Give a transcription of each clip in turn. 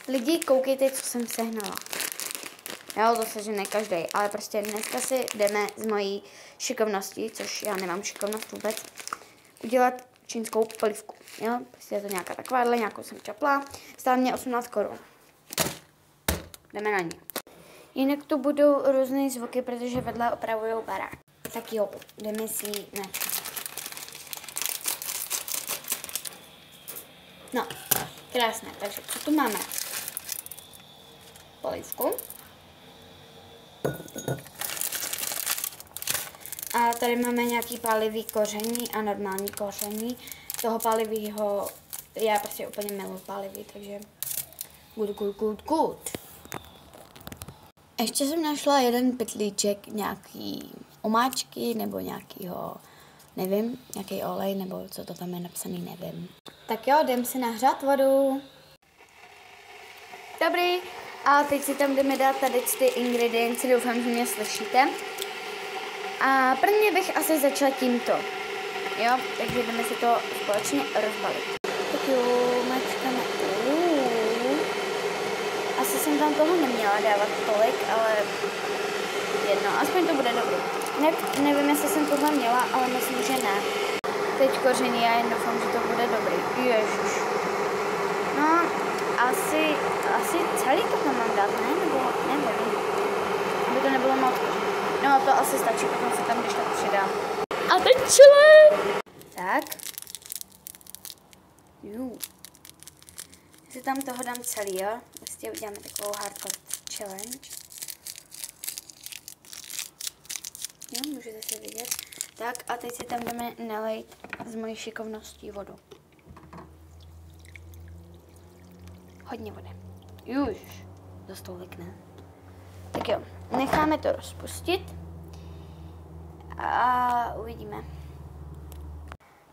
Lidi, koukejte, co jsem sehnala. Jo, zase, že ne každý, ale prostě dneska si jdeme z mojí šikovnosti, což já nemám šikovnost vůbec, udělat čínskou polívku. Jo, prostě je to nějaká takováhle, nějakou jsem čapla. Stále mě 18 korun. Jdeme na ní. Jinak tu budou různé zvuky, protože vedle opravujou barák. Tak jo, jdeme si ji načít. No, krásné, takže co tu máme? Polívku. A tady máme nějaký pálivý koření a normální koření. Toho pálivýho, já prostě úplně miluji pálivý, takže good. Ještě jsem našla jeden pytlíček nějaký omáčky nebo nějakýho, nevím, nějaký olej nebo co to tam je napsaný, nevím. Tak jo, jdem si nahřát vodu. Dobrý, a teď si tam jdeme dát tady ty ingredience, doufám, že mě slyšíte. A prvně bych asi začala tímto. Jo, takže jdeme si to společně rozbalit. Tak jo, mačkame. Asi jsem tam toho neměla dávat tolik, ale jedno, aspoň to bude dobrý. Nevím, jestli jsem tohle měla, ale myslím, že ne. Teď koření, já jen doufám, že to bude dobrý. Ježiš. No, asi celý to tam mám dát, ne? Nebo nevím. Aby to nebylo moc koření. No, to asi stačí, potom se tam když tak přidám. A teď čile! Tak. Si tam toho dám celý, jo? Vlastně uděláme takovou hardcore challenge. Jo, můžete si vidět. Tak a teď si tam jdeme nalejt z mojí šikovností vodu. Hodně vody. Už, zase tolik ne. Tak jo, necháme to rozpustit a uvidíme.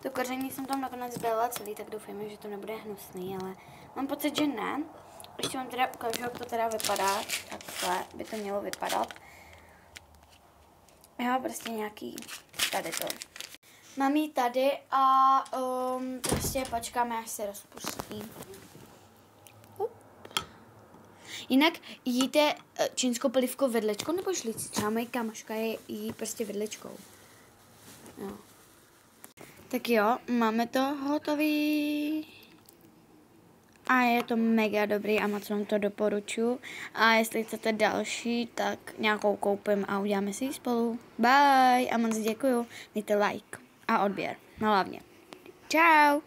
To koření jsem tam nakonec dala celý, tak doufujeme, že to nebude hnusný, ale mám pocit, že ne. Ještě vám teda ukážu, jak to teda vypadá. Takhle by to mělo vypadat. Já prostě nějaký tady to. Mám ji tady a prostě počkáme, až se rozpustí. Jinak jíte čínskou polívku vedlečkou nebo žlicí? Třeba moje kámoška jí prostě vedlečkou. Jo. Tak jo, máme to hotový. A je to mega dobrý a moc vám to doporučuji. A jestli chcete další, tak nějakou koupím a uděláme si ji spolu. Bye a moc děkuju. Dejte like a odběr. No hlavně. Čau.